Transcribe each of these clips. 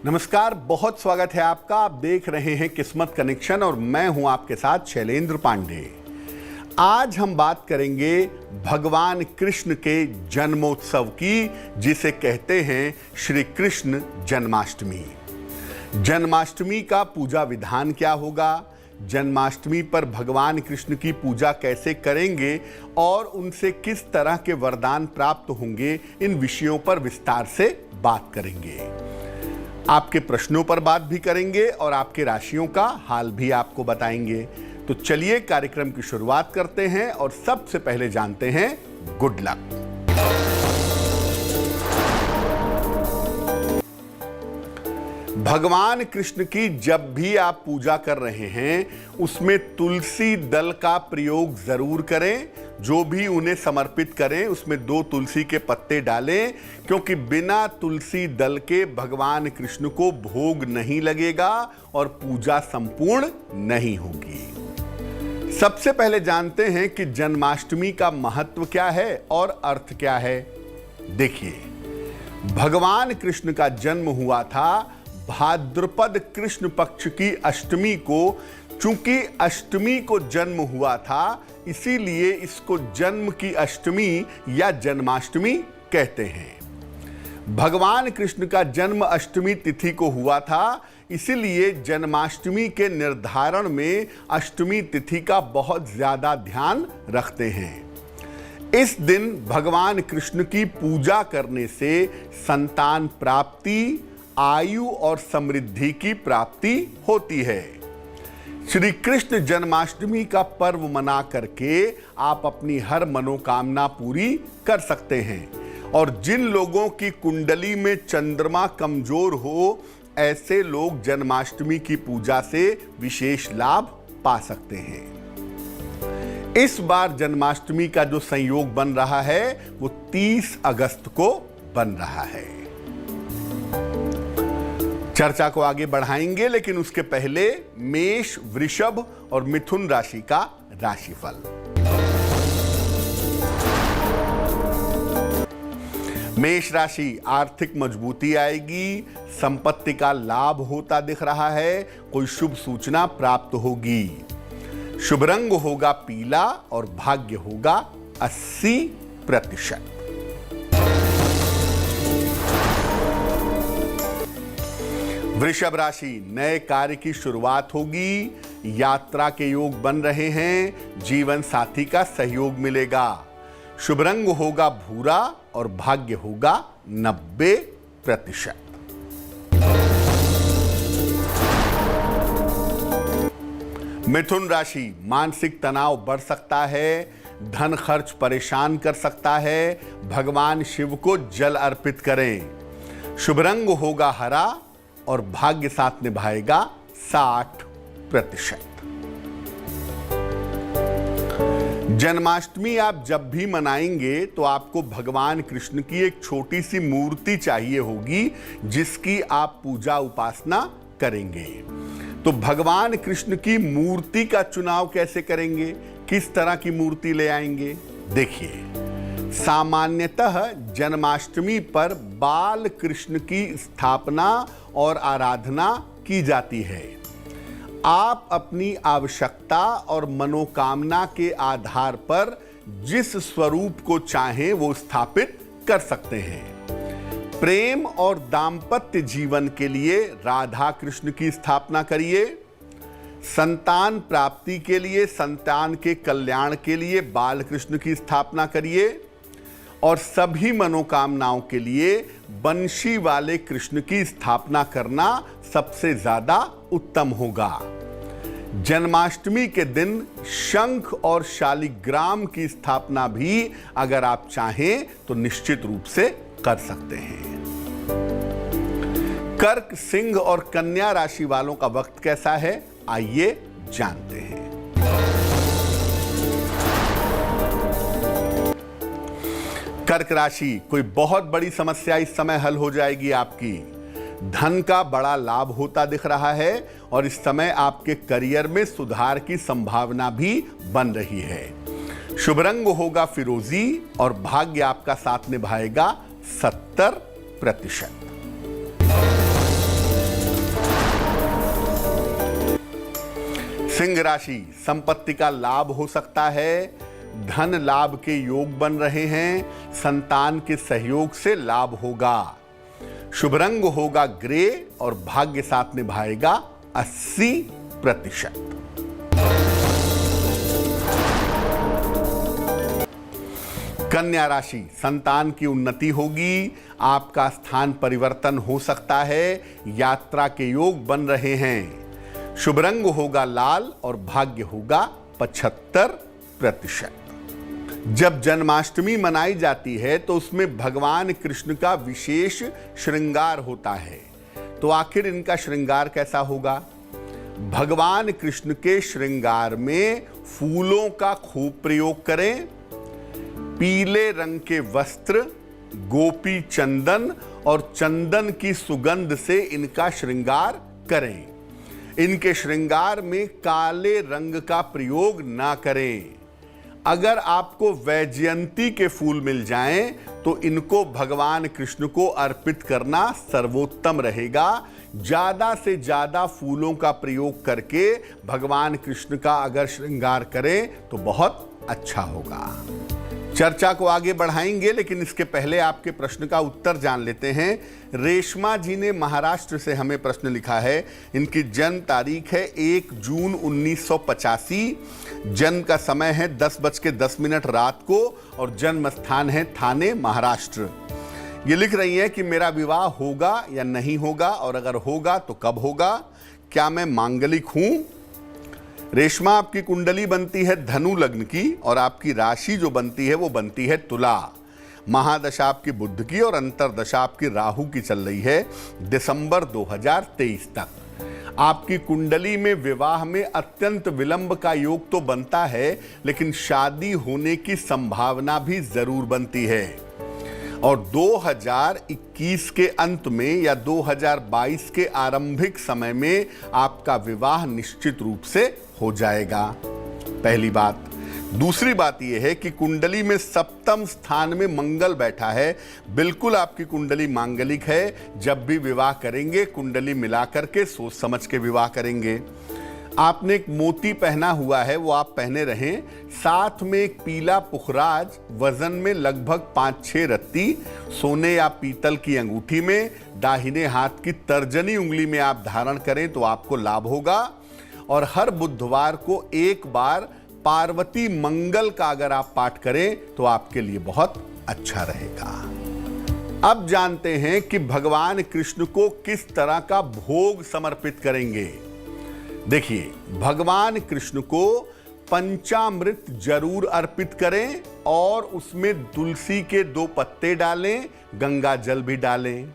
नमस्कार, बहुत स्वागत है आपका। आप देख रहे हैं किस्मत कनेक्शन और मैं हूं आपके साथ शैलेंद्र पांडे। आज हम बात करेंगे भगवान कृष्ण के जन्मोत्सव की, जिसे कहते हैं श्री कृष्ण जन्माष्टमी। जन्माष्टमी का पूजा विधान क्या होगा, जन्माष्टमी पर भगवान कृष्ण की पूजा कैसे करेंगे और उनसे किस तरह के वरदान प्राप्त होंगे, इन विषयों पर विस्तार से बात करेंगे। आपके प्रश्नों पर बात भी करेंगे और आपके राशियों का हाल भी आपको बताएंगे। तो चलिए कार्यक्रम की शुरुआत करते हैं और सबसे पहले जानते हैं गुड लक। भगवान कृष्ण की जब भी आप पूजा कर रहे हैं उसमें तुलसी दल का प्रयोग जरूर करें। जो भी उन्हें समर्पित करें उसमें 2 तुलसी के पत्ते डालें, क्योंकि बिना तुलसी दल के भगवान कृष्ण को भोग नहीं लगेगा और पूजा संपूर्ण नहीं होगी। सबसे पहले जानते हैं कि जन्माष्टमी का महत्व क्या है और अर्थ क्या है। देखिए, भगवान कृष्ण का जन्म हुआ था भाद्रपद कृष्ण पक्ष की अष्टमी को। चूंकि अष्टमी को जन्म हुआ था, इसीलिए इसको जन्म की अष्टमी या जन्माष्टमी कहते हैं। भगवान कृष्ण का जन्म अष्टमी तिथि को हुआ था, इसीलिए जन्माष्टमी के निर्धारण में अष्टमी तिथि का बहुत ज्यादा ध्यान रखते हैं। इस दिन भगवान कृष्ण की पूजा करने से संतान प्राप्ति, आयु और समृद्धि की प्राप्ति होती है। श्री कृष्ण जन्माष्टमी का पर्व मना करके आप अपनी हर मनोकामना पूरी कर सकते हैं। और जिन लोगों की कुंडली में चंद्रमा कमजोर हो, ऐसे लोग जन्माष्टमी की पूजा से विशेष लाभ पा सकते हैं। इस बार जन्माष्टमी का जो संयोग बन रहा है वो 30 अगस्त को बन रहा है। चर्चा को आगे बढ़ाएंगे, लेकिन उसके पहले मेष, वृषभ और मिथुन राशि का राशिफल। मेष राशि, आर्थिक मजबूती आएगी, संपत्ति का लाभ होता दिख रहा है, कोई शुभ सूचना प्राप्त होगी। शुभ रंग होगा पीला और भाग्य होगा 80%। वृषभ राशि, नए कार्य की शुरुआत होगी, यात्रा के योग बन रहे हैं, जीवन साथी का सहयोग मिलेगा। शुभ रंग होगा भूरा और भाग्य होगा 90%। मिथुन राशि, मानसिक तनाव बढ़ सकता है, धन खर्च परेशान कर सकता है, भगवान शिव को जल अर्पित करें। शुभ रंग होगा हरा और भाग्य साथ निभाएगा 60%। जन्माष्टमी आप जब भी मनाएंगे तो आपको भगवान कृष्ण की एक छोटी सी मूर्ति चाहिए होगी, जिसकी आप पूजा उपासना करेंगे। तो भगवान कृष्ण की मूर्ति का चुनाव कैसे करेंगे, किस तरह की मूर्ति ले आएंगे? देखिए, सामान्यतः जन्माष्टमी पर बाल कृष्ण की स्थापना और आराधना की जाती है। आप अपनी आवश्यकता और मनोकामना के आधार पर जिस स्वरूप को चाहें वो स्थापित कर सकते हैं। प्रेम और दाम्पत्य जीवन के लिए राधा कृष्ण की स्थापना करिए। संतान प्राप्ति के लिए, संतान के कल्याण के लिए बाल कृष्ण की स्थापना करिए। और सभी मनोकामनाओं के लिए बंशी वाले कृष्ण की स्थापना करना सबसे ज्यादा उत्तम होगा। जन्माष्टमी के दिन शंख और शालिग्राम की स्थापना भी अगर आप चाहें तो निश्चित रूप से कर सकते हैं। कर्क, सिंह और कन्या राशि वालों का वक्त कैसा है, आइए जानते हैं। कर्क राशि, कोई बहुत बड़ी समस्या इस समय हल हो जाएगी आपकी। धन का बड़ा लाभ होता दिख रहा है और इस समय आपके करियर में सुधार की संभावना भी बन रही है। शुभ रंग होगा फिरोजी और भाग्य आपका साथ निभाएगा 70%। सिंह राशि, संपत्ति का लाभ हो सकता है, धन लाभ के योग बन रहे हैं, संतान के सहयोग से लाभ होगा। शुभ रंग होगा ग्रे और भाग्य साथ निभाएगा 80%। कन्या राशि, संतान की उन्नति होगी, आपका स्थान परिवर्तन हो सकता है, यात्रा के योग बन रहे हैं। शुभ रंग होगा लाल और भाग्य होगा 75%। जब जन्माष्टमी मनाई जाती है तो उसमें भगवान कृष्ण का विशेष श्रृंगार होता है। तो आखिर इनका श्रृंगार कैसा होगा? भगवान कृष्ण के श्रृंगार में फूलों का खूब प्रयोग करें, पीले रंग के वस्त्र, गोपी चंदन और चंदन की सुगंध से इनका श्रृंगार करें। इनके श्रृंगार में काले रंग का प्रयोग ना करें। अगर आपको वैजयंती के फूल मिल जाएं तो इनको भगवान कृष्ण को अर्पित करना सर्वोत्तम रहेगा। ज्यादा से ज्यादा फूलों का प्रयोग करके भगवान कृष्ण का अगर श्रृंगार करें तो बहुत अच्छा होगा। चर्चा को आगे बढ़ाएंगे, लेकिन इसके पहले आपके प्रश्न का उत्तर जान लेते हैं। रेशमा जी ने महाराष्ट्र से हमें प्रश्न लिखा है। इनकी जन्म तारीख है 1 जून 1985। जन्म का समय है 10:10 रात को और जन्म स्थान है थाने, महाराष्ट्र। ये लिख रही हैं कि मेरा विवाह होगा या नहीं होगा, और अगर होगा तो कब होगा, क्या मैं मांगलिक हूं? रेशमा, आपकी कुंडली बनती है धनु लग्न की और आपकी राशि जो बनती है वो बनती है तुला। महादशा आपकी बुध की और अंतरदशा आपकी राहु की चल रही है दिसंबर 2023 तक। आपकी कुंडली में विवाह में अत्यंत विलंब का योग तो बनता है, लेकिन शादी होने की संभावना भी जरूर बनती है। और 2021 के अंत में या 2022 के आरंभिक समय में आपका विवाह निश्चित रूप से हो जाएगा। पहली बात। दूसरी बात यह है कि कुंडली में सप्तम स्थान में मंगल बैठा है। बिल्कुल आपकी कुंडली मांगलिक है। जब भी विवाह करेंगे कुंडली मिलाकर के सोच समझ के विवाह करेंगे। आपने एक मोती पहना हुआ है, वो आप पहने रहें। साथ में एक पीला पुखराज वजन में लगभग 5-6 रत्ती सोने या पीतल की अंगूठी में दाहिने हाथ की तर्जनी उंगली में आप धारण करें तो आपको लाभ होगा। और हर बुधवार को एक बार पार्वती मंगल का अगर आप पाठ करें तो आपके लिए बहुत अच्छा रहेगा। अब जानते हैं कि भगवान कृष्ण को किस तरह का भोग समर्पित करेंगे। देखिए, भगवान कृष्ण को पंचामृत जरूर अर्पित करें और उसमें तुलसी के 2 पत्ते डालें, गंगा जल भी डालें।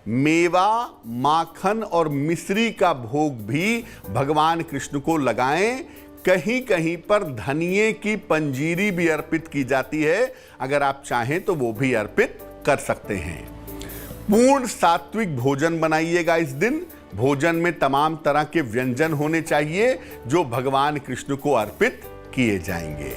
मेवा, माखन और मिश्री का भोग भी भगवान कृष्ण को लगाएं। कहीं कहीं पर धनिये की पंजीरी भी अर्पित की जाती है, अगर आप चाहें तो वो भी अर्पित कर सकते हैं। पूर्ण सात्विक भोजन बनाइएगा इस दिन। भोजन में तमाम तरह के व्यंजन होने चाहिए जो भगवान कृष्ण को अर्पित किए जाएंगे।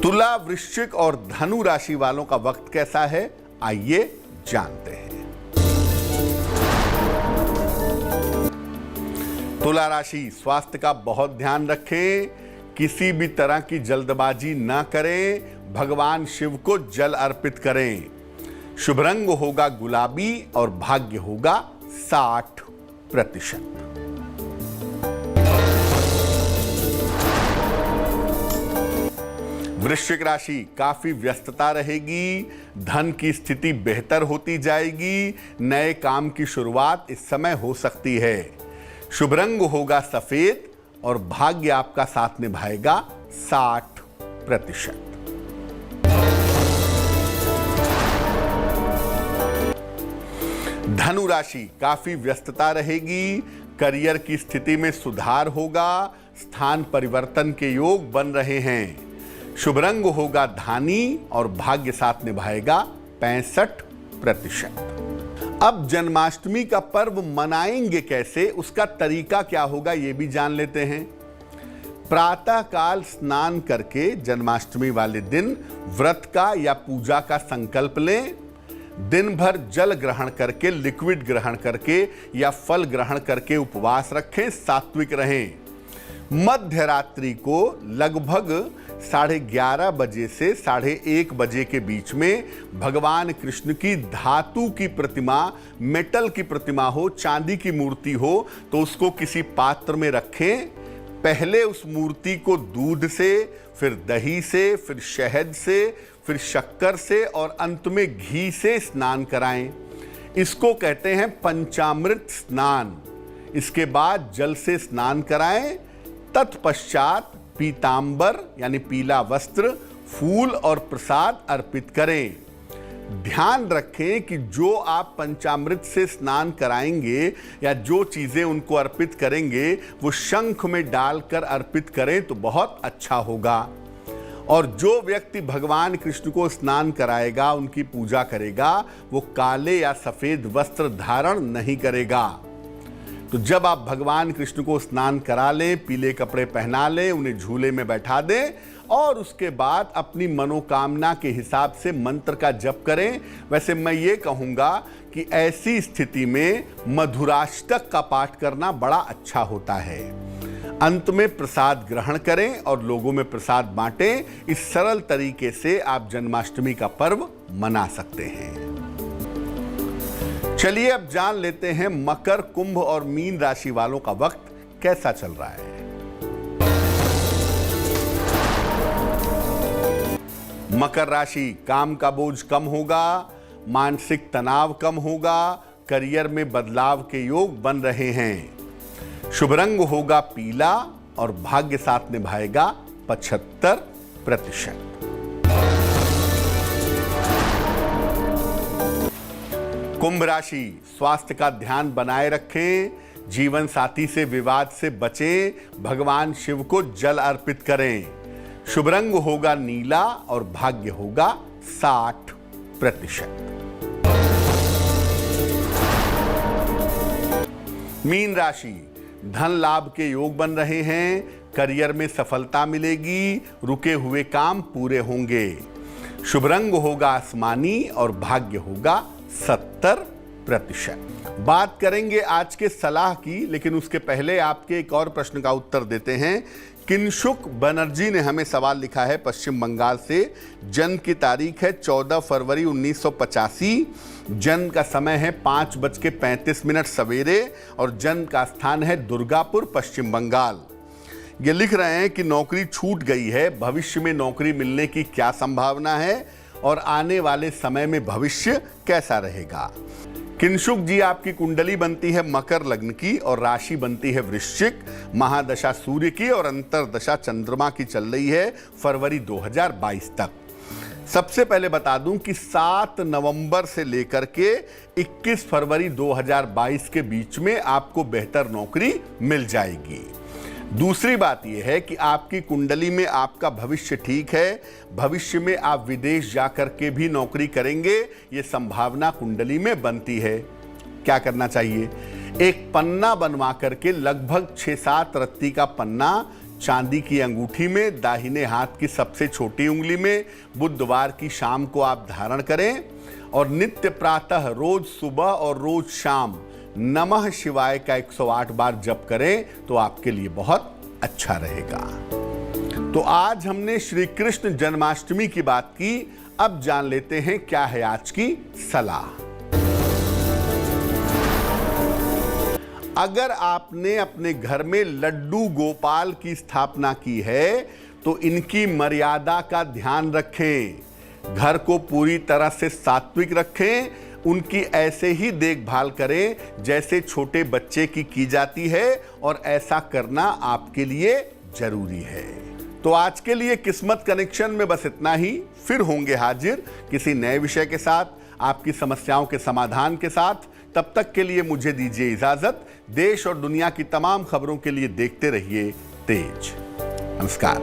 तुला, वृश्चिक और धनु राशि वालों का वक्त कैसा है, आइए जानते हैं। तुला राशि, स्वास्थ्य का बहुत ध्यान रखें। किसी भी तरह की जल्दबाजी ना करें। भगवान शिव को जल अर्पित करें। शुभ रंग होगा गुलाबी और भाग्य होगा 60%। वृश्चिक राशि, काफी व्यस्तता रहेगी। धन की स्थिति बेहतर होती जाएगी। नए काम की शुरुआत इस समय हो सकती है। शुभ रंग होगा सफेद और भाग्य आपका साथ निभाएगा 60%। धनु राशि, काफी व्यस्तता रहेगी। करियर की स्थिति में सुधार होगा। स्थान परिवर्तन के योग बन रहे हैं। शुभ रंग होगा धानी और भाग्य साथ निभाएगा 65%। अब जन्माष्टमी का पर्व मनाएंगे कैसे, उसका तरीका क्या होगा, ये भी जान लेते हैं। प्रातः काल स्नान करके जन्माष्टमी वाले दिन व्रत का या पूजा का संकल्प लें। दिन भर जल ग्रहण करके, लिक्विड ग्रहण करके या फल ग्रहण करके उपवास रखें, सात्विक रहें। मध्य रात्रि को लगभग 11:30 बजे से 1:30 बजे के बीच में भगवान कृष्ण की धातु की प्रतिमा, मेटल की प्रतिमा हो, चांदी की मूर्ति हो, तो उसको किसी पात्र में रखें। पहले उस मूर्ति को दूध से, फिर दही से, फिर शहद से, फिर शक्कर से और अंत में घी से स्नान कराएं। इसको कहते हैं पंचामृत स्नान। इसके बाद जल से स्नान कराएं। तत्पश्चात पीतांबर यानी पीला वस्त्र, फूल और प्रसाद अर्पित करें। ध्यान रखें कि जो आप पंचामृत से स्नान कराएंगे या जो चीजें उनको अर्पित करेंगे वो शंख में डालकर अर्पित करें तो बहुत अच्छा होगा। और जो व्यक्ति भगवान कृष्ण को स्नान कराएगा, उनकी पूजा करेगा, वो काले या सफेद वस्त्र धारण नहीं करेगा। तो जब आप भगवान कृष्ण को स्नान करा लें, पीले कपड़े पहना लें, उन्हें झूले में बैठा दें और उसके बाद अपनी मनोकामना के हिसाब से मंत्र का जप करें। वैसे मैं ये कहूँगा कि ऐसी स्थिति में मधुराष्टक का पाठ करना बड़ा अच्छा होता है। अंत में प्रसाद ग्रहण करें और लोगों में प्रसाद बांटें। इस सरल तरीके से आप जन्माष्टमी का पर्व मना सकते हैं। चलिए अब जान लेते हैं मकर, कुंभ और मीन राशि वालों का वक्त कैसा चल रहा है। मकर राशि, काम का बोझ कम होगा, मानसिक तनाव कम होगा, करियर में बदलाव के योग बन रहे हैं। शुभ रंग होगा पीला और भाग्य साथ निभाएगा 75%। कुंभ राशि, स्वास्थ्य का ध्यान बनाए रखें, जीवन साथी से विवाद से बचें, भगवान शिव को जल अर्पित करें। शुभ रंग होगा नीला और भाग्य होगा 60%। मीन राशि, धन लाभ के योग बन रहे हैं, करियर में सफलता मिलेगी, रुके हुए काम पूरे होंगे। शुभ रंग होगा आसमानी और भाग्य होगा 70%। बात करेंगे आज के सलाह की, लेकिन उसके पहले आपके एक और प्रश्न का उत्तर देते हैं। किंशुक बनर्जी ने हमें सवाल लिखा है पश्चिम बंगाल से। जन्म की तारीख है 14 फरवरी 1985। जन्म का समय है 5:35 सवेरे और जन्म का स्थान है दुर्गापुर, पश्चिम बंगाल। ये लिख रहे हैं कि नौकरी छूट गई है, भविष्य में नौकरी मिलने की क्या संभावना है और आने वाले समय में भविष्य कैसा रहेगा। किंशुक जी, आपकी कुंडली बनती है मकर लग्न की और राशि बनती है वृश्चिक। महादशा सूर्य की और अंतरदशा चंद्रमा की चल रही है फरवरी 2022 तक। सबसे पहले बता दूं कि 7 नवंबर से लेकर के 21 फरवरी 2022 के बीच में आपको बेहतर नौकरी मिल जाएगी। दूसरी बात यह है कि आपकी कुंडली में आपका भविष्य ठीक है, भविष्य में आप विदेश जाकर के भी नौकरी करेंगे, ये संभावना कुंडली में बनती है। क्या करना चाहिए? एक पन्ना बनवा करके लगभग 6-7 रत्ती का पन्ना चांदी की अंगूठी में, दाहिने हाथ की सबसे छोटी उंगली में बुधवार की शाम को आप धारण करें और नित्य प्रातः रोज सुबह और रोज शाम नमः शिवाय का 108 बार जप करें तो आपके लिए बहुत अच्छा रहेगा। तो आज हमने श्री कृष्ण जन्माष्टमी की बात की। अब जान लेते हैं क्या है आज की सलाह। अगर आपने अपने घर में लड्डू गोपाल की स्थापना की है तो इनकी मर्यादा का ध्यान रखें। घर को पूरी तरह से सात्विक रखें, उनकी ऐसे ही देखभाल करें जैसे छोटे बच्चे की जाती है और ऐसा करना आपके लिए जरूरी है। तो आज के लिए किस्मत कनेक्शन में बस इतना ही। फिर होंगे हाजिर किसी नए विषय के साथ, आपकी समस्याओं के समाधान के साथ। तब तक के लिए मुझे दीजिए इजाजत। देश और दुनिया की तमाम खबरों के लिए देखते रहिए तेज। नमस्कार।